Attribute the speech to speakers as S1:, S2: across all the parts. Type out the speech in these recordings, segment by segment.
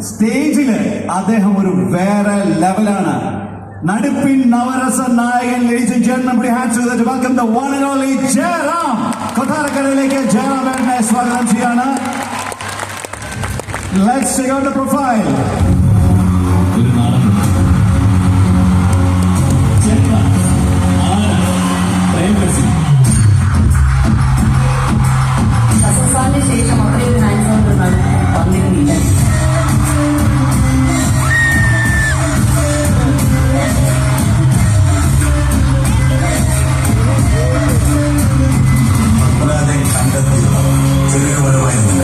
S1: സ്റ്റേജില് അദ്ദേഹം ഒരു വേറെ ലെവലാണ്. നടുപ്പിൻ നവരസ നായകൻ. Ladies and gentlemen, put your hands together to welcome the one and only Jayaram. കൊട്ടാരക്കരയിലേക്ക് ജയറാമേട്ടനെ സ്വാഗതം ചെയ്യാണ്. Let's check out the profile.
S2: ശേഷം അത്രയും ഹാൻഡ്സ് വന്നിരുന്നില്ല.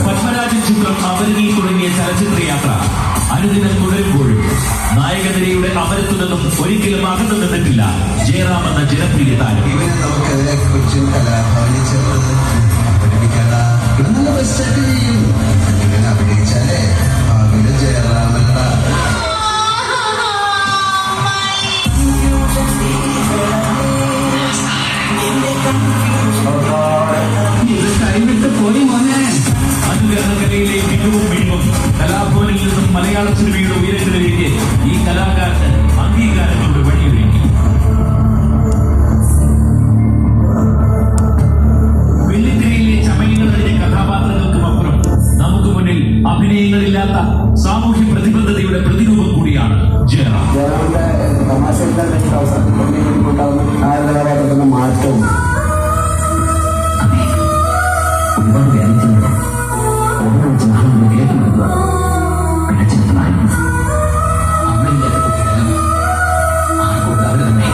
S3: പത്മരാജൻ ചിത്രം അമരനിൽ തുടങ്ങിയ ചലച്ചിത്രയാത്ര അനുദിനം തുടരുമ്പോഴും നായകനിരയുടെ അമരത്തു നിന്നും ഒരിക്കലും അകന്നു നിന്നിട്ടില്ല ജയറാം എന്ന ജനപ്രിയ താരം.
S4: കൊച്ചിൻ കലാഭവനിൽ ചേർന്നത് നല്ല ബെസ്റ്റ് ഇങ്ങനെ അഭിനയിച്ചാലേ ഭാവിയിലെ ജയറാമല്ല.
S3: കൈവിട്ട് പോയി മോനെ. അനുകരണകലയിലെ മികവും മിഴിവും കലാഭവനിൽ നിന്നും മലയാള സിനിമയുടെ ഉയരങ്ങളിലേക്ക് ഈ കലാകാരന് അംഗീകാരങ്ങളുടെ വഴിയൊരുക്കി. വെള്ളിത്തിരയിലെ ചമയങ്ങളിലെ കഥാപാത്രങ്ങൾക്കുമപ്പുറം നമുക്ക് മുന്നിൽ അഭിനയങ്ങളില്ലാത്ത സാമൂഹ്യ പ്രതിബദ്ധതയുടെ പ്രതിരൂപം കൂടിയാണ് ജയറാം.
S4: മാറ്റവും
S2: ഒരുപാട് വേദനിക്കുന്നുണ്ട്. ഓരോ ജാലും മുന്നിലേക്ക് നൽകുക അടച്ചിരുത്തമായിരുന്നു. അമ്മയില്ലാത്ത കുട്ടികളും ആർക്കും അവർ തന്നെ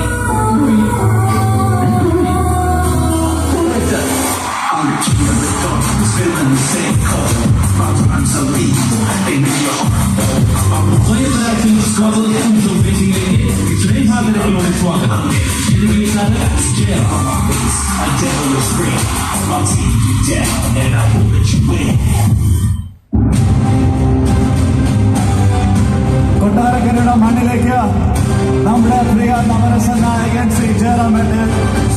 S3: സ്വാഗതങ്ങളോടെ സ്വാഗതം.
S1: കൊട്ടാരക്കരയുടെ മണ്ണിലേക്ക് നമ്മുടെ പ്രിയ നവരസ നായകൻ ശ്രീ ജയറാമേട്ടനെ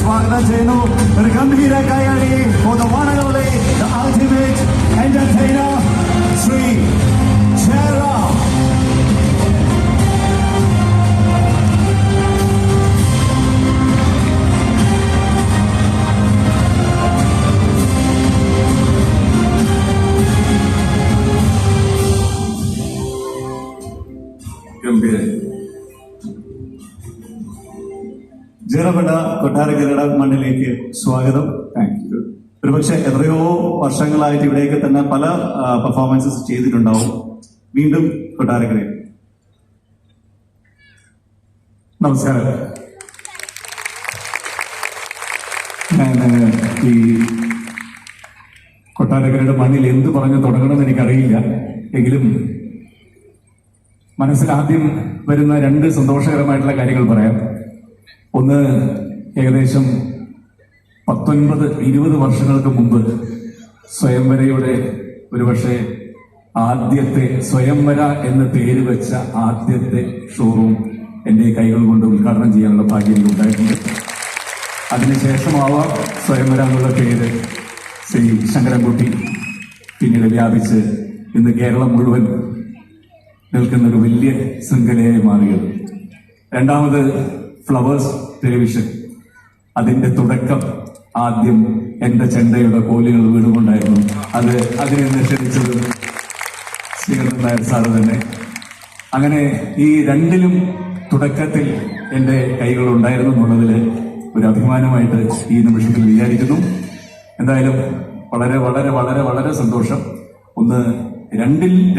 S1: സ്വാഗതം ചെയ്യുന്നു. ഒരു ഗംഭീര കൈയടി for the one and only, the ultimate entertainer, Shri Jayaram. ജയറാമേട്ട കൊട്ടാരക്കരയുടെ മണ്ണിലേക്ക് സ്വാഗതം. Thank you. ഒരുപക്ഷെ എത്രയോ വർഷങ്ങളായിട്ട് ഇവിടെയൊക്കെ തന്നെ പല പെർഫോമൻസസ് ചെയ്തിട്ടുണ്ടാവും. വീണ്ടും കൊട്ടാരക്കരയിൽ നമസ്കാരം. ഞാൻ ഈ കൊട്ടാരക്കരയുടെ മണ്ണിൽ എന്ത് പറഞ്ഞു തുടങ്ങണമെന്ന് എനിക്കറിയില്ല. എങ്കിലും മനസ്സിൽ ആദ്യം വരുന്ന രണ്ട് സന്തോഷകരമായിട്ടുള്ള കാര്യങ്ങൾ പറയാം. ഒന്ന്, ഏകദേശം 19-20 വർഷങ്ങൾക്ക് മുമ്പ് സ്വയംവരയുടെ ഒരുപക്ഷെ ആദ്യത്തെ സ്വയംവര എന്ന് പേര് വെച്ച ആദ്യത്തെ ഷോറൂം എൻ്റെ കൈകൾ കൊണ്ട് ഉദ്ഘാടനം ചെയ്യാനുള്ള ഭാഗ്യം ഉണ്ടായിട്ടുണ്ട്. അതിനുശേഷമാവാം സ്വയംവര എന്നുള്ള പേര് ശ്രീ ശങ്കരൻകുട്ടി പിന്നീട് വ്യാപിച്ച് ഇന്ന് കേരളം മുഴുവൻ നിൽക്കുന്ന ഒരു വലിയ ശൃംഖലയായി മാറിയത്. രണ്ടാമത്, ഫ്ലവേഴ്സ് ടെലിവിഷൻ. അതിന്റെ തുടക്കം ആദ്യം എന്റെ ചെണ്ടയുടെ കോലുകൾ വീടുകൊണ്ടായിരുന്നു. അതിനെ നിഷേധിച്ചത് ശ്രീകണ്ഠൻ നായർ സാറ് തന്നെ. അങ്ങനെ ഈ രണ്ടിലും തുടക്കത്തിൽ എൻ്റെ കൈകൾ ഉണ്ടായിരുന്നു എന്നുള്ളതിൽ ഒരു അഭിമാനമായിട്ട് ഈ നിമിഷത്തിൽ വിചാരിക്കുന്നു. എന്തായാലും വളരെ വളരെ വളരെ വളരെ സന്തോഷം. ഒന്ന്,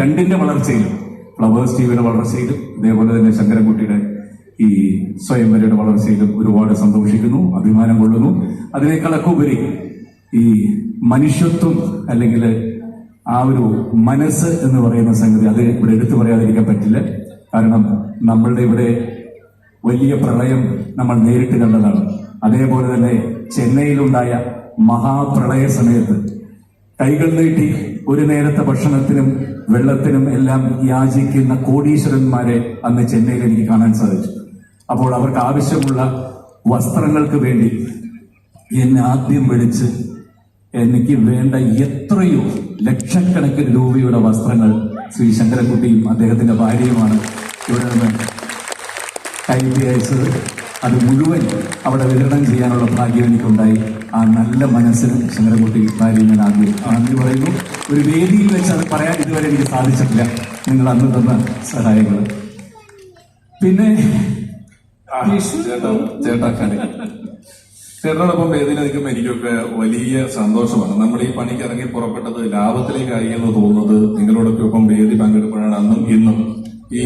S1: രണ്ടിന്റെ വളർച്ചയിലും, ഫ്ലവേഴ്സ് ടിവിയുടെ വളർച്ചയിലും അതേപോലെ തന്നെ ശങ്കരൻകുട്ടിയുടെ ഈ സ്വയംവരയുടെ വളർച്ചയിലും ഒരുപാട് സന്തോഷിക്കുന്നു, അഭിമാനം കൊള്ളുന്നു. അതിനേക്കാളൊക്കെ ഉപരി ഈ മനുഷ്യത്വം അല്ലെങ്കിൽ ആ ഒരു മനസ്സ് എന്ന് പറയുന്ന സംഗതി, അത് ഇവിടെ എടുത്തു പറയാതിരിക്കാൻ പറ്റില്ല. കാരണം നമ്മളുടെ ഇവിടെ വലിയ പ്രളയം നമ്മൾ നേരിട്ട് കണ്ടതാണ്. അതേപോലെ തന്നെ ചെന്നൈയിലുണ്ടായ മഹാപ്രളയ സമയത്ത് കൈകൾ നീട്ടി ഒരു നേരത്തെ ഭക്ഷണത്തിനും വെള്ളത്തിനും എല്ലാം യാചിക്കുന്ന കോടീശ്വരന്മാരെ അന്ന് ചെന്നൈയിൽ എനിക്ക് കാണാൻ സാധിച്ചു. അപ്പോൾ അവർക്ക് ആവശ്യമുള്ള വസ്ത്രങ്ങൾക്ക് വേണ്ടി എന്നെ ആദ്യം വിളിച്ച് എനിക്ക് വേണ്ട എത്രയോ ലക്ഷക്കണക്കിന് രൂപയുടെ വസ്ത്രങ്ങൾ ശ്രീ ശങ്കരൻകുട്ടിയും അദ്ദേഹത്തിന്റെ ഭാര്യയുമാണ് ഇവിടെ നിന്ന് കൈപ്പി അയച്ചത്. അത് മുഴുവൻ അവിടെ വിതരണം ചെയ്യാനുള്ള ഭാഗ്യം എനിക്കുണ്ടായി. ആ നല്ല മനസ്സിന് ശങ്കരൻകുട്ടി ഭാര്യയും ഞാൻ ആദ്യം നന്ദി പറയുന്നു. ഒരു വേദിയിൽ വെച്ച് അത് പറയാൻ ഇതുവരെ എനിക്ക് സാധിച്ചിട്ടില്ല, നിങ്ങൾ അന്ന് തന്ന സഹായങ്ങൾ. പിന്നെ
S5: ചേട്ടനോടൊപ്പം വേദിയിൽ നിൽക്കുമ്പോൾ എനിക്കൊക്കെ വലിയ സന്തോഷമാണ്. നമ്മൾ ഈ പണിക്ക് ഇറങ്ങി പുറപ്പെട്ടത് ലാഭത്തിലേക്കായി എന്ന് തോന്നുന്നത് നിങ്ങളോടൊക്കെ ഒപ്പം വേദി പങ്കെടുപ്പോഴാണ്. അന്നും ഇന്നും ഈ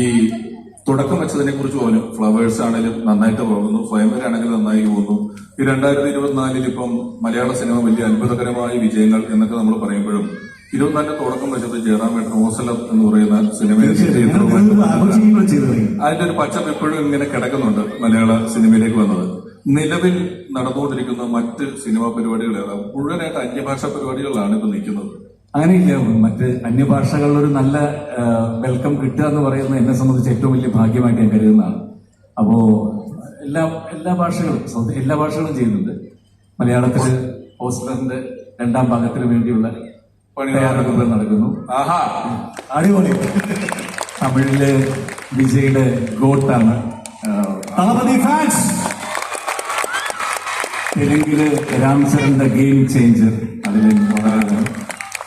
S5: തുടക്കം വെച്ചതിനെ കുറിച്ച് പോലും ഫ്ലവേഴ്സ് ആണെങ്കിലും നന്നായിട്ട് പോകുന്നു, സ്വയംവരാണെങ്കിലും നന്നായി പോകുന്നു. ഈ 2024 ഇപ്പം മലയാള സിനിമ വലിയ അത്ഭുതകരമായ വിജയങ്ങൾ എന്നൊക്കെ നമ്മൾ പറയുമ്പോഴും 24 തുടക്കം വെച്ചത് ജയറാമേട്ടൻ ഓസലം എന്ന് പറയുന്ന സിനിമയിൽ അതിന്റെ ഒരു പച്ചപ്പ് ഇപ്പോഴും ഇങ്ങനെ കിടക്കുന്നുണ്ട്. മലയാള സിനിമയിലേക്ക് വന്നത് നിലവിൽ നടന്നുകൊണ്ടിരിക്കുന്ന മറ്റ് സിനിമാ പരിപാടികളേറെ മുഴുവനായിട്ട് അന്യഭാഷാ പരിപാടികളിലാണ് ഇപ്പൊ നിൽക്കുന്നത്.
S1: അങ്ങനെയില്ല, മറ്റ് അന്യഭാഷകളിലൊരു നല്ല വെൽക്കം കിട്ടുക എന്ന് പറയുന്നത് എന്നെ സംബന്ധിച്ച് ഏറ്റവും വലിയ ഭാഗ്യമായിട്ട് ഞാൻ കരുതുന്നതാണ്. അപ്പോ എല്ലാ ഭാഷകളും ചെയ്യുന്നുണ്ട്. മലയാളത്തില് ഓസ്ലറിന്റെ 2ാം ഭാഗത്തിന് വേണ്ടിയുള്ള തയ്യാറെടുപ്പുകൾ നടക്കുന്നു.
S5: ആഹാ,
S1: അടിപൊളി. തമിഴില് വിജയുടെ ഗോട്ടാണ്. ഫാൻസ്. തെലുങ്കില് രാംചരന്റെ ഗെയിം ചേഞ്ചർ, അതിൽ വളരെ.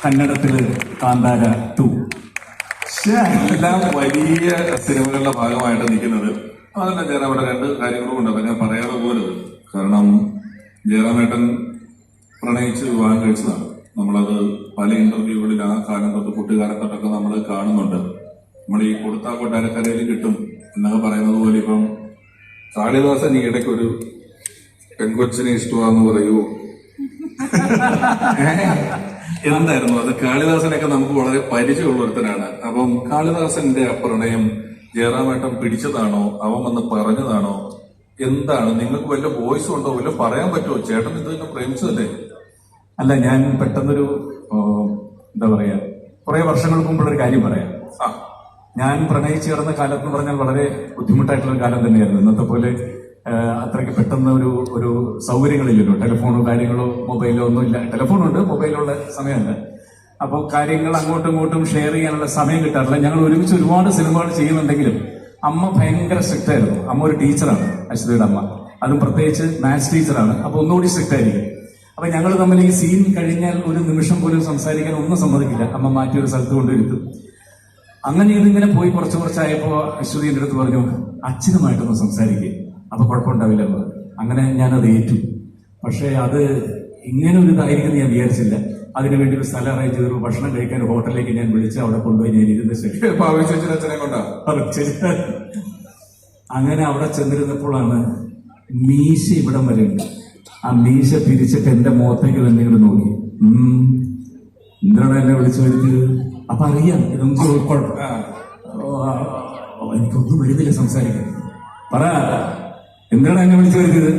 S1: കന്നഡത്തില് കാന്താര 2.
S5: എല്ലാം വലിയ സിനിമകളുടെ ഭാഗമായിട്ട് നിൽക്കുന്നത്. അതല്ല ജയറാമേട്ടൻ 2 കാര്യങ്ങളും ഉണ്ട്, അത് ഞാൻ പറയാതെ പോരുത്. കാരണം ജയറാമേട്ടൻ പ്രണയിച്ച് വിവാഹം കഴിച്ചതാണ്. നമ്മളത് പല ഇന്റർവ്യൂകളിൽ ആ കാലം തൊട്ട് കുട്ടിക്കാലം തൊട്ടൊക്കെ നമ്മൾ കാണുന്നുണ്ട്. നമ്മൾ ഈ കൊടുത്താ കൊട്ടാരക്കരയിൽ കിട്ടും എന്നൊക്കെ പറയുന്നത് പോലെ ഇപ്പം കാളിദാസൻ ഈ ഇടയ്ക്കൊരു പെൺകൊച്ചിനെ ഇഷ്ടമാണെന്ന് പറയുമോ? എന്തായിരുന്നു അത്? കാളിദാസനൊക്കെ നമുക്ക് വളരെ പരിചയമുള്ള ഒരുത്തനാണ്. അപ്പം കാളിദാസന്റെ ആ പ്രണയം ജയറാമേട്ടൻ പിടിച്ചതാണോ, അവൻ വന്ന് പറഞ്ഞതാണോ, എന്താണ്? നിങ്ങൾക്ക് വല്ല വോയിസും ഉണ്ടോ, വല്ല പറയാൻ പറ്റുമോ? ചേട്ടൻ ഇത് തന്നെ പ്രേമിച്ചതല്ലേ?
S1: അല്ല, ഞാൻ പെട്ടെന്നൊരു എന്താ പറയാ, കുറെ വർഷങ്ങൾക്ക് മുമ്പുള്ളൊരു കാര്യം പറയാം. ഞാൻ പ്രണയിച്ചു ചേർന്ന കാലം എന്ന് പറഞ്ഞാൽ വളരെ ബുദ്ധിമുട്ടായിട്ടുള്ള കാലം തന്നെയായിരുന്നു. ഇന്നത്തെ പോലെ അത്രയ്ക്ക് പെട്ടെന്ന് ഒരു സൗകര്യങ്ങളില്ലല്ലോ, ടെലിഫോണോ കാര്യങ്ങളോ മൊബൈലോ ഒന്നും ഇല്ല. ടെലിഫോണുണ്ട്, മൊബൈലുള്ള സമയമല്ല. അപ്പോൾ കാര്യങ്ങൾ അങ്ങോട്ടും ഇങ്ങോട്ടും ഷെയർ ചെയ്യാനുള്ള സമയം കിട്ടാറില്ല. ഞങ്ങൾ ഒരുമിച്ച് ഒരുപാട് സിനിമകൾ ചെയ്യുന്നുണ്ടെങ്കിലും അമ്മ ഭയങ്കര സ്ട്രിക്റ്റ് ആയിരുന്നു. അമ്മ ഒരു ടീച്ചറാണ്, അശ്വതിയുടെ അമ്മ. അതും പ്രത്യേകിച്ച് മാത്സ് ടീച്ചറാണ്. അപ്പൊ ഒന്നുകൂടി സ്ട്രിക്റ്റ് ആയിരിക്കും. അപ്പൊ ഞങ്ങൾ തമ്മിൽ ഈ സീൻ കഴിഞ്ഞാൽ ഒരു നിമിഷം പോലും സംസാരിക്കാൻ ഒന്നും സമ്മതിക്കില്ല. അമ്മ മാറ്റി ഒരു സ്ഥലത്ത് കൊണ്ടിരുത്തും. അങ്ങനെ ഇതിങ്ങനെ പോയി കുറച്ചായപ്പോ അശ്വതി എന്റെ അടുത്ത് പറഞ്ഞു, അച്ഛനുമായിട്ടൊന്ന് സംസാരിക്കുക, അപ്പൊ കുഴപ്പമുണ്ടാവില്ല. അങ്ങനെ ഞാനത് ഏറ്റു. പക്ഷെ അത് ഇങ്ങനെ ഒരു ഇതായിരിക്കും ഞാൻ വിചാരിച്ചില്ല. അതിനുവേണ്ടി ഒരു സ്ഥലം അറേഞ്ച് ചെയ്തു. ഭക്ഷണം കഴിക്കാൻ ഹോട്ടലിലേക്ക് ഞാൻ വിളിച്ച് അവിടെ കൊണ്ടുപോയി ഞാൻ ഇരുന്ന്
S5: അച്ഛനെ കൊണ്ടാ.
S1: അങ്ങനെ അവിടെ ചെന്നിരുന്നപ്പോഴാണ് മീശ ഇവിടം വരെ ഉണ്ട്. ആ മീശ പിരിച്ചിട്ട് എന്റെ മുഖത്തേക്ക് തന്നെ ഇങ്ങോട്ട് നോക്കി. എന്താണ് എന്നെ വിളിച്ചു വരുത്തിയത്? അപ്പൊ അറിയാം ഇതൊന്നും കുഴപ്പം. എനിക്കൊന്നും വരുന്നില്ല സംസാരിക്കാൻ. പറ, എന്താണ് എന്നെ വിളിച്ചു വരുത്തിയത്?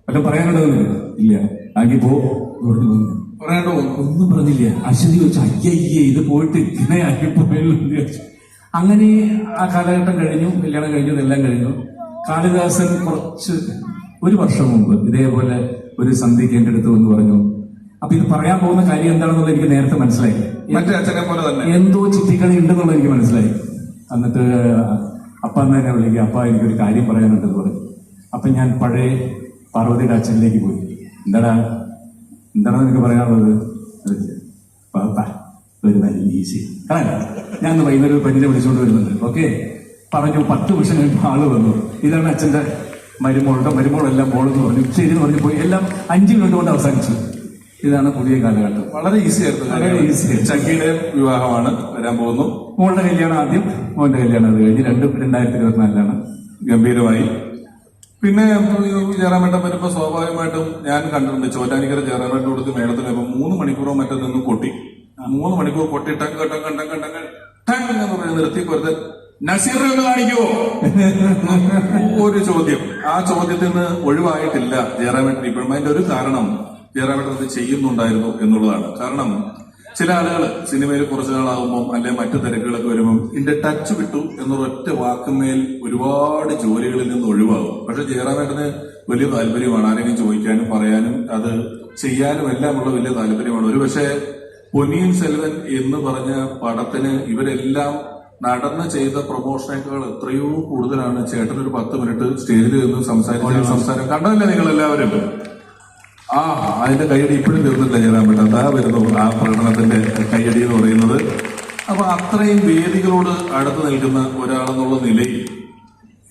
S1: വല്ല പറയാനുള്ളതൊന്നുമില്ല. ഇല്ല, ആക്കി പോ.
S5: പറയാണ്ടോ?
S1: ഒന്നും പറഞ്ഞില്ല. അശ്വതി ചോദിച്ചു, അയ്യയ്യേ ഇത് പോയിട്ട് ഇങ്ങനെ ആക്കിപ്പോയല്ലോ. അങ്ങനെ ആ കാലഘട്ടം കഴിഞ്ഞു, കല്യാണം കഴിഞ്ഞു, ഇതെല്ലാം കഴിഞ്ഞു. കാളിദാസൻ ഒരു വർഷം മുമ്പ് ഇതേപോലെ ഒരു സന്ധ്യയ്ക്ക് എന്റെ അടുത്ത് വന്ന് പറഞ്ഞു. അപ്പൊ ഇത് പറയാൻ പോകുന്ന കാര്യം എന്താണെന്നുള്ളത് എനിക്ക് നേരത്തെ മനസ്സിലായി.
S5: മറ്റേ അച്ഛനെ പോലെ തന്നെ
S1: എന്തോ ചിറ്റിക്കളി ഉണ്ടെന്നുള്ളത് എനിക്ക് മനസ്സിലായി. എന്നിട്ട് അപ്പ എന്നെ വിളിക്കുക, അപ്പ എനിക്കൊരു കാര്യം പറയാനുണ്ടെന്ന് പറഞ്ഞു. അപ്പൊ ഞാൻ പഴയ പാർവതിയുടെ അച്ഛനിലേക്ക് പോയി. എന്താണെന്ന് എനിക്ക് പറയാനുള്ളത്? ഞാൻ വൈകുന്നേരം ഒരു പെണ്ണിനെ വിളിച്ചുകൊണ്ട് വരുന്നുണ്ട്. ഓക്കെ പറഞ്ഞു. 10 വർഷം കഴിയുമ്പോൾ ആള് വന്നു. ഇതാണ് അച്ഛന്റെ മരുമോളെല്ലാം മോളെന്ന് പറഞ്ഞു. ശരി എന്ന് പറഞ്ഞു പോയി. എല്ലാം 5 മിനിറ്റ് കൊണ്ട് അവസാനിച്ചു. ഇതാണ് പുതിയ കാലഘട്ടം.
S5: വളരെ ഈസി ആയിരുന്നു.
S1: വളരെ ഈസി.
S5: ചക്കിയുടെ വിവാഹമാണ് വരാൻ പോകുന്നു.
S1: മോളുടെ കല്യാണം ആദ്യം, മോന്റെ കല്യാണം അത് കഴിഞ്ഞ് 2024
S5: ഗംഭീരമായി. പിന്നെ ജയറാമേട്ടൻ വരുമ്പോ സ്വാഭാവികമായിട്ടും ഞാൻ കണ്ടിട്ടുണ്ട് ചോറ്റാനിക്കര ജയറാമേട്ടൻ കൊടുത്ത് മേളത്തിൽ 3 മണിക്കൂറോ മറ്റോ നിന്ന് കൊട്ടി. 3 മണിക്കൂർ കൊട്ടി ടങ് എന്ന് പറഞ്ഞ് നിർത്തി കൊടുത്ത് നസീറിനെ ഒന്ന് കാണിക്കുവോ ഒരു ചോദ്യം. ആ ചോദ്യത്തിൽ നിന്ന് ഒഴിവായിട്ടില്ല ജയറാമേട്ടൻ ഇപ്പോഴും. അതിന്റെ ഒരു കാരണം ജയറാമേട്ടൻ അത് ചെയ്യുന്നുണ്ടായിരുന്നു എന്നുള്ളതാണ്. കാരണം ചില ആളുകൾ സിനിമയിൽ കുറച്ചു നാളാകുമ്പോൾ അല്ലെങ്കിൽ മറ്റു തിരക്കുകളൊക്കെ വരുമ്പോൾ ഇതിന്റെ ടച്ച് വിട്ടു എന്നൊരൊറ്റ വാക്കുമേൽ ഒരുപാട് ജോലികളിൽ നിന്ന് ഒഴിവാകും. പക്ഷെ ജയറാമേട്ടന് വലിയ താല്പര്യമാണ് ആരെങ്കിലും ചോദിക്കാനും പറയാനും അത് ചെയ്യാനും എല്ലാം ഉള്ള വലിയ താല്പര്യമാണ്. ഒരു പക്ഷേ പൊന്നിയിൻ സെൽവൻ എന്ന് പറഞ്ഞ പടത്തിന് ഇവരെല്ലാം നടന്ന് ചെയ്ത പ്രൊമോഷനേക്കാൾ എത്രയോ കൂടുതലാണ് ചേട്ടൻ ഒരു 10 മിനിറ്റ് സ്റ്റേജിൽ നിന്ന് സംസാരം കണ്ടതല്ലേ നിങ്ങൾ എല്ലാവരും? അതിന്റെ കയ്യടി ഇപ്പോഴും തീർന്നില്ല ജയറാമേട്ടൻ. അതാ വരുന്നു ആ പ്രകടനത്തിന്റെ കയ്യടി എന്ന് പറയുന്നത്. അപ്പൊ അത്രയും വേദികളോട് അടുത്ത് നിൽക്കുന്ന ഒരാളെന്നുള്ള നിലയിൽ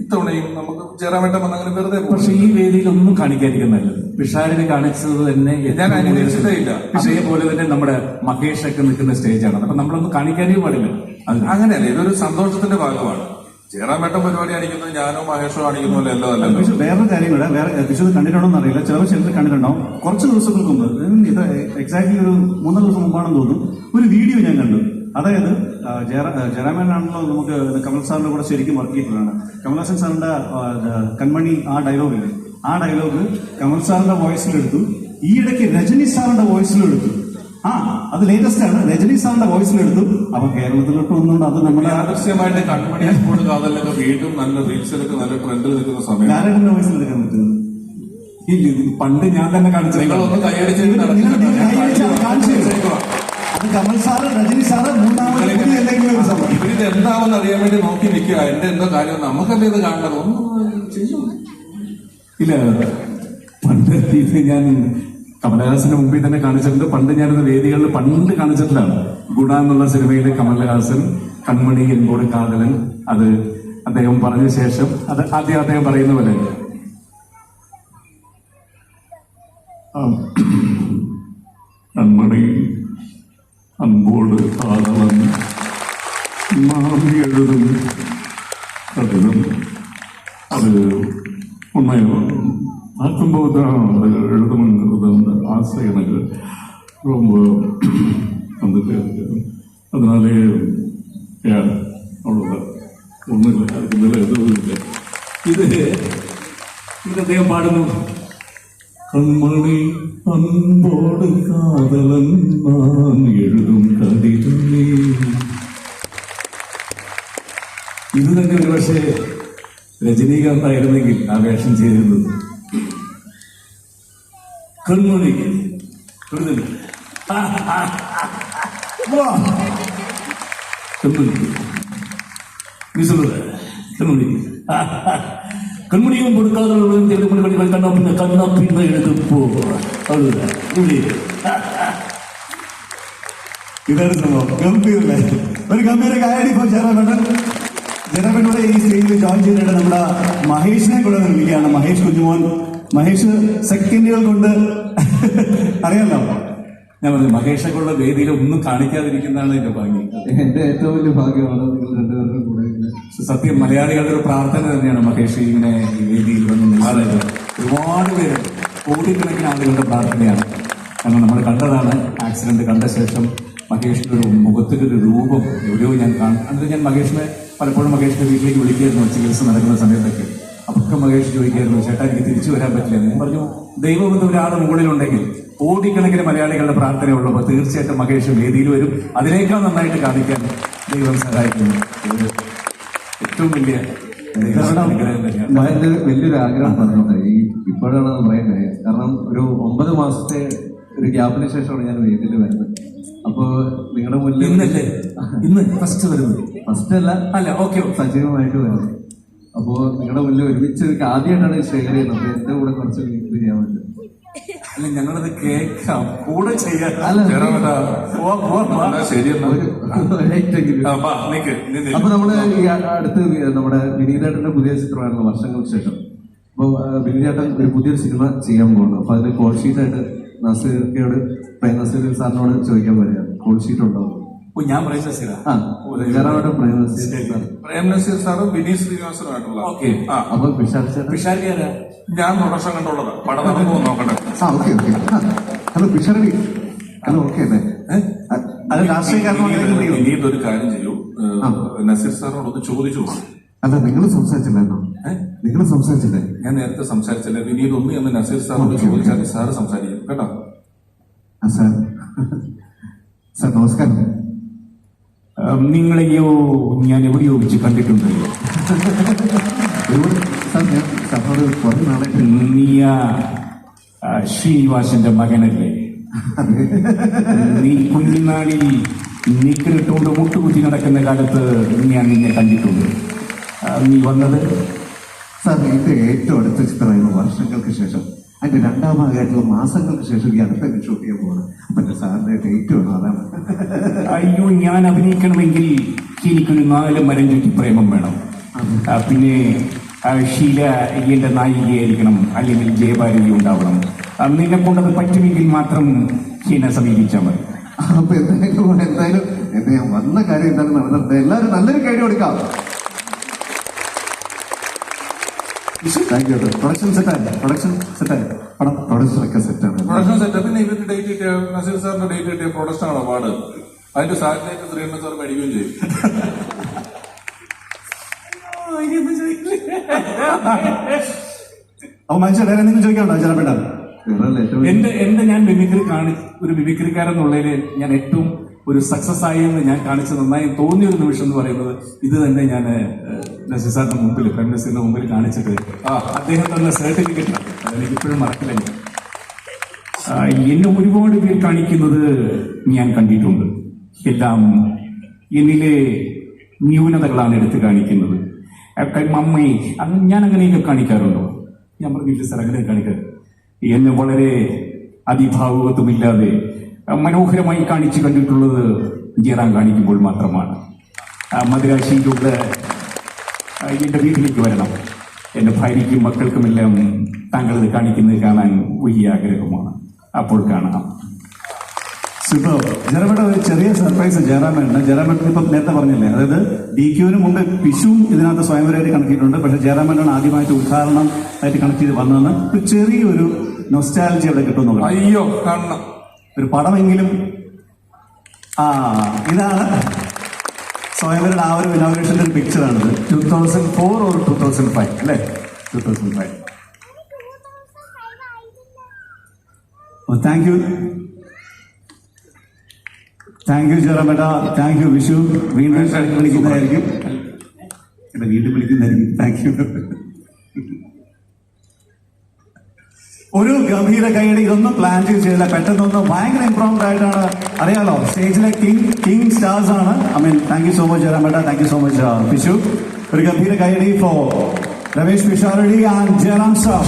S5: ഇത്തവണയും നമുക്ക് ജയറാമേട്ടൻ വന്നങ്ങനെ വെറുതെ
S1: പക്ഷെ ഈ വേദിയിൽ ഒന്നും കാണിക്കാതിരിക്കും നല്ലത്. പിഷാരിനെ കാണിച്ചത് തന്നെ
S5: ഞാൻ അനുകരിച്ചിട്ടേ ഇല്ല.
S1: അതേപോലെ തന്നെ നമ്മുടെ മഹേഷ് ഒക്കെ നിൽക്കുന്ന സ്റ്റേജാണ്. അപ്പൊ നമ്മളൊന്നും കാണിക്കാനേ പാടില്ല.
S5: അങ്ങനെയല്ല, ഇതൊരു സന്തോഷത്തിന്റെ ഭാഗമാണ്. ജയറാമേട്ടൻ പരിപാടി കാണിക്കുന്നത് ഞാനോ മഹേഷോ കാണിക്കുന്ന പോലെ അല്ലല്ലോ.
S6: പക്ഷെ വേറൊരു കാര്യം കൂടെ, വേറെ വിശുദ്ധ കണ്ടിട്ടുണ്ടോന്ന് അറിയില്ല, ചിലർ കണ്ടിട്ടുണ്ടാവും. കുറച്ച് ദിവസങ്ങൾക്ക് മുമ്പ്, ഇത് എക്സാക്ട്ലി ഒരു 3 ദിവസം മുമ്പാണെന്ന് തോന്നുന്നു, ഒരു വീഡിയോ ഞാൻ കണ്ടു. അതായത് ജയറാമേട്ടനാണല്ലോ നമുക്ക് കമൽ സാറിന്റെ കൂടെ ശരിക്കും വർക്ക് ചെയ്തിട്ടുള്ളതാണ്. കമൽഹാസൻ സാറിന്റെ കൺമണി ആ ഡയലോഗില്ലേ, ആ ഡയലോഗ് കമൽ സാറിന്റെ വോയിസിലെടുത്തു, ഈയിടയ്ക്ക് രജനി സാറിന്റെ വോയിസിലെടുത്തു. അത് ലേറ്റസ്റ്റ് ആണ്, രജനി സാറിന്റെ വോയിസിലെടുത്തു. അപ്പൊ കേരളത്തിലോട്ട് ഒന്നുകൊണ്ട് അത് നമ്മുടെ
S5: ആദർശ്യമായിട്ട് കൺമണി സ്കൂൾ കാതലൊക്കെ വീണ്ടും നല്ല റീൽസിലൊക്കെ നല്ല ട്രെൻഡിൽ നിൽക്കുന്ന സമയം
S6: ഞാനെന്റെ വോയിസിലെടുക്കാൻ പറ്റുന്നത്.
S1: പണ്ട് ഞാൻ തന്നെ കാണിച്ചു.
S5: നിങ്ങളൊന്ന് കൈയടിച്ച്
S6: അത് കമൽ സാറ് രജനി സാറ് മൂന്നാമത് എന്തെങ്കിലും ഒരു സംഭവം.
S5: ഇവരിത് എന്താണെന്ന് അറിയാൻ വേണ്ടി നോക്കി നിൽക്കുക. എന്റെ എന്തോ കാര്യം നമുക്കല്ലേ ഇത് കാണേണ്ടത്. ഒന്നും ചെയ്യും
S1: ഇല്ല. പണ്ട് ഇത് ഞാൻ കമലഹാസന്റെ മുമ്പിൽ തന്നെ കാണിച്ചിട്ടുണ്ട്. പണ്ട് ഞാനത് വേദികളിൽ പണ്ട് കാണിച്ചിട്ടുള്ളതാണ്. ഗുണ എന്നുള്ള സിനിമയിലെ കമലഹാസൻ കൺമണി എന്നോട് കാതലൻ, അത് അദ്ദേഹം പറഞ്ഞ ശേഷം അത് ആദ്യം അദ്ദേഹം പറയുന്ന പോലെ കൺമണി അൻപോട് കാതലൻ നാം എഴുതും കഥനം, அது உண்மையாக பார்க்கும்போது தான் அது எழுதணுங்கிறது அந்த ஆசை எனக்கு ரொம்ப வந்துட்டே இருக்குது. அதனாலே அவ்வளோதான், ஒன்றும் இல்லை, அதுக்கு மேலே எதுவும் இல்லை. இது അദ്ദേഹം പാടുന്നു, കൺമണി അൻപോട് കാതലൻ നാം എഴുതും കവിതമേ. ഇത് തന്നെ ഒരു പക്ഷേ രജനീകാന്ത് ആയിരുന്നെങ്കിൽ ആ വേഷം ചെയ്തിരുന്നത്. കൺമണി കൺമണിയും കൊടുക്കാതെ കണ്ണപ്പിന്ന് എഴുതുപ്പോ
S6: ഇതാണ് സംഭവം. ഗംഭീരല്ലേ? ഒരു ഗംഭീര കാര്യം ഇപ്പൊ ജയറാമേട്ടനോട് ഈ സ്റ്റേജിൽ ജോയിൻ ചെയ്തിട്ട് നമ്മുടെ മഹേഷിനെ കൂടെ നിർമ്മിക്കുകയാണ്. മഹേഷ് കുഞ്ഞുമോൻ. മഹേഷ് സെക്കൻഡുകൾ കൊണ്ട് അറിയാലോ.
S1: ഞാൻ പറഞ്ഞു, മഹേഷൊക്കെയുള്ള വേദിയിൽ ഒന്നും കാണിക്കാതിരിക്കുന്നതാണ് എന്റെ ഭാഗ്യം.
S7: എന്റെ ഏറ്റവും വലിയ ഭാഗ്യമാണ് നിങ്ങൾ രണ്ടുപേരുടെ കൂടെ.
S1: സത്യം മലയാളികളുടെ ഒരു പ്രാർത്ഥന തന്നെയാണ് മഹേഷ് ഇങ്ങനെ ഈ വേദിയിൽ വന്ന് നിൽക്കുന്നത്. ഒരുപാട് പേര്, കോടിക്കണക്കിന് ആളുകളുടെ പ്രാർത്ഥനയാണ്. കാരണം നമ്മൾ കണ്ടതാണ്, ആക്സിഡന്റ് കണ്ട ശേഷം മഹേഷിന്റെ ഒരു മുഖത്തിന്റെ ഒരു രൂപം എവിടെയോ ഞാൻ എന്നിട്ട് ഞാൻ മഹേഷിനെ പലപ്പോഴും മഹേഷിന്റെ വീട്ടിലേക്ക് വിളിക്കായിരുന്നു ചികിത്സ നടക്കുന്ന സമയത്തൊക്കെ. അപ്പൊക്കെ മഹേഷ് ചോദിക്കായിരുന്നു, ചേട്ടാ എനിക്ക് തിരിച്ചു വരാൻ പറ്റില്ല. ഞാൻ പറഞ്ഞു, ദൈവമെന്ന് ഒരാളുടെ മുകളിലുണ്ടെങ്കിൽ കോടിക്കണക്കിന് മലയാളികളുടെ പ്രാർത്ഥനയുള്ളപ്പോൾ തീർച്ചയായിട്ടും മഹേഷ് വേദിയിൽ വരും. അതിനേക്കാൾ നന്നായിട്ട് കാണിക്കാൻ ദൈവം സഹായിക്കുന്നു. ഏറ്റവും വലിയ അനുഗ്രഹം തന്നെയാണ്.
S7: എന്റെ വലിയൊരു ആഗ്രഹം പറഞ്ഞോട്ടെ, ഇപ്പോഴാണ് അത് പറയാൻ കഴിയുക. കാരണം ഒരു 9 മാസത്തെ ഒരു ഗ്യാപ്പിന് ശേഷമാണ് ഞാൻ വേദിയിൽ വരുന്നത്. അപ്പോ നിങ്ങളുടെ മുന്നിൽ
S1: ഇന്ന് ഫസ്റ്റ് വരുന്നത്,
S7: ഫസ്റ്റ് അല്ല
S1: ഓക്കെ,
S7: സജീവമായിട്ട് വരുന്നത്. അപ്പോ നിങ്ങളുടെ മുന്നിൽ ഒരുമിച്ച് ആദ്യമായിട്ടാണ് ഷെയർ ചെയ്യുന്നത്. അപ്പൊ എന്റെ കൂടെ കുറച്ച് ഇത് ചെയ്യാൻ പറ്റും.
S1: അല്ല, ഞങ്ങളത് കേൾക്കാം, കൂടെ ചെയ്യാൻ.
S7: അപ്പൊ നമ്മള് ഈ അടുത്ത് നമ്മുടെ വിനീതേട്ടന്റെ പുതിയ ചിത്രമായിരുന്നു വർഷങ്ങൾക്ക് ശേഷം. അപ്പൊ വിനീതേട്ടൻ ഒരു പുതിയൊരു സിനിമ ചെയ്യാൻ പോകുന്നു. അപ്പൊ അതിന് കോൾ ഷീറ്റായിട്ട് നസീർക്കയോട് നസീർ സാറിനോട് ചോദിക്കാൻ പറയുക, കോൾ ഷീറ്റ് ഉണ്ടോ?
S1: ഞാൻ പ്രേം നസീർ
S5: സാറും വിനീത് ശ്രീനിവാസനുമായിട്ടുള്ള.
S7: അപ്പൊ
S1: പിഷാരിയാരാ?
S5: ഞാൻ പ്രൊഡക്ഷൻ കണ്ടുള്ളതാ. പടം നടന്നു നോക്കട്ടെ.
S7: ഹലോ പിഷാരി. ഹലോ, ഓക്കെ അല്ലേ?
S6: അത് രാഷ്ട്രീയക്കാരനോട്
S5: വിനീത് ഒരു കാര്യം ചെയ്യൂ, നസീർ സാറിനോടൊന്ന് ചോദിച്ചു.
S7: അല്ല, നിങ്ങൾ സംസാരിച്ചില്ലായിരുന്നോ? നിങ്ങൾ സംസാരിച്ചില്ലേ?
S5: ഞാൻ നേരത്തെ സംസാരിച്ചില്ല. വിനീത് ഒന്ന് എന്ന് നസീർ സാറിനോട് ചോദിച്ചാൽ സാറ് സംസാരിക്കും കേട്ടോ.
S7: സാർ സാർ നമസ്കാരം.
S1: നിങ്ങളെയോ ഞാൻ എവിടെയോ വെച്ച് കണ്ടിട്ടുണ്ടല്ലോ.
S7: സാർ ഞാൻ സാറിനോട് കുറേ നാളായിട്ട്
S1: നീ ശ്രീനിവാസന്റെ മകനല്ലേ? നീ കുഞ്ഞിനാളിൽ നിക്കറിട്ടുകൊണ്ട് മുട്ടുകുത്തി നടക്കുന്ന കാലത്ത് ഞാൻ നിന്നെ കണ്ടിട്ടുണ്ട്. നീ വന്നത്
S7: സാർ ഇത് ഏറ്റവും അടുത്ത ചിത്രമായിരുന്നു വർഷങ്ങൾക്ക് ശേഷം. അതിന്റെ രണ്ടാം ഭാഗമായിട്ടുള്ള മാസങ്ങൾക്ക് ശേഷം ഈ അടുത്ത ഷൂട്ട് ചെയ്യാൻ പോവാണ്. അപ്പൊ സാറിന്റെ ഡേറ്റ് വേണം, അതാണ്.
S1: അയ്യോ, ഞാൻ അഭിനയിക്കണമെങ്കിൽ എനിക്കൊരു 4 മരം ചുറ്റി പ്രേമം വേണം. പിന്നെ ഷീല എന്റെ നായികയായിരിക്കണം, അല്ലെങ്കിൽ ജയഭാരതി ഉണ്ടാവണം. നിന്നെ കൊണ്ടത് പറ്റുമെങ്കിൽ മാത്രം ഷീനെ സമീപിച്ചാൽ മതി.
S7: അപ്പൊ എന്തായാലും എന്താ ഞാൻ വന്ന കാര്യം എന്തായാലും നടന്നിട്ടുണ്ട്. എല്ലാവരും നല്ലൊരു കാര്യം കൊടുക്കാം. Thank you. പ്രൊഡക്ഷൻ സെറ്റായി പടം പ്രൊഡക്ഷനൊക്കെ സെറ്റാണ്.
S5: Production set. പിന്നെ ഇവർക്ക് ഡേറ്റ് കിട്ടിയ നസീർ സാറിന്റെ ഡേറ്റ് കിട്ടിയ പ്രൊഡക്ഷൻ ആണ് അവാർഡ്. അതിന്റെ സാറ്റലൈറ്റ് ശ്രീകണ്ഠൻ സാർ മേടിക്കുകയും ചെയ്യും.
S6: അപ്പൊ മനുഷ്യർ വേറെ എന്തെങ്കിലും ചോദിക്കാനുണ്ടോ ജയറാമേട്ട?
S1: എന്റെ ഞാൻ ഒരു മിമിക്രിക്കാരെന്നുള്ളതിൽ ഞാൻ ഏറ്റവും ഒരു സക്സസ് ആയി എന്ന് ഞാൻ കാണിച്ച് നന്നായി തോന്നിയ ഒരു നിമിഷം എന്ന് പറയുന്നത് ഇത് തന്നെ. ഞാൻ നസീർ സാറിന്റെ മുമ്പിൽ, പ്രൈം മിനിസ്റ്ററിന്റെ മുമ്പിൽ കാണിച്ചിട്ട് അദ്ദേഹം തന്ന സർട്ടിഫിക്കറ്റ് അതെനിക്ക് ഇപ്പോഴും മറക്കില്ല. എന്നെ ഒരുപാട് പേർ കാണിക്കുന്നത് ഞാൻ കണ്ടിട്ടുണ്ട്. എല്ലാം എന്നിലെ ന്യൂനതകളാണ് എടുത്ത് കാണിക്കുന്നത്. മമ്മി ഞാൻ അങ്ങനെയൊക്കെ കാണിക്കാറുണ്ടോ? ഞാൻ പറഞ്ഞില്ല സാർ, അങ്ങനെ കാണിക്കാറ്. എന്നെ വളരെ അതിഭാവുകത്വമില്ലാതെ മനോഹരമായി കാണിച്ചു കണ്ടിട്ടുള്ളത് ജയറാം കാണിക്കുമ്പോൾ മാത്രമാണ്. മദിരാശിയിലുള്ള എന്റെ വീട്ടിലേക്ക് വരണം. എന്റെ ഭാര്യയ്ക്കും മക്കൾക്കുമെല്ലാം താങ്കൾ ഇത് കാണിക്കുന്നത് കാണാൻ വലിയ ആഗ്രഹമാണ്. അപ്പോൾ കാണാം.
S6: സൂപ്പർ. ജയറാമേട്ട ഒരു ചെറിയ സർപ്രൈസ് ജയറാമേട്ടന്. ജയറാമേട്ടൻ ഇപ്പം നേരത്തെ പറഞ്ഞില്ലേ, അതായത് DQവിന് മുമ്പ് പിഷുവും ഇതിനകത്ത് സ്വയംവരമായിട്ട് കണക്കിയിട്ടുണ്ട്. പക്ഷെ ജയറാമേട്ടനാണ് ആദ്യമായിട്ട് ഉദ്ഘാടനം ആയിട്ട് കണക്ട് ചെയ്ത് വന്നതെന്ന് ഒരു ചെറിയൊരു നൊസ്റ്റാലജി അവിടെ കിട്ടുന്നു.
S5: അയ്യോ, കാണണം.
S6: ഒരു പടമെങ്കിലും. ഇതാണ് സ്വയംവരയുടെ ആ ഒരു ഇനോഗ്രേഷന്റെ ഒരു പിക്ചറാണിത്.
S1: 2004 or 2005 അല്ലേ? 2005.
S6: താങ്ക് യു ജയറാമേട്ട. Thank you Vishu. വീണ്ടും വിളിക്കുന്നതായിരിക്കും. വീണ്ടും വിളിക്കുന്നതായിരിക്കും. Thank you. ഒരു ഗംഭീര കൈയടി. ഇതൊന്നും പ്ലാൻ ചെയ്തില്ല, പെട്ടെന്നൊന്നും ഭയങ്കര ഇംപ്രോംപ്റ്റ് ആയിട്ടാണ്. അറിയാലോ, സ്റ്റേജിലെ കിങ് സ്റ്റാർസ് ആണ്. താങ്ക് യു സോ മച്ച് ജയറാമേട്ട. Thank you so much Vishu. ഒരു ഗംഭീര കൈയടി for Ramesh Pisharody and Jayaram sir.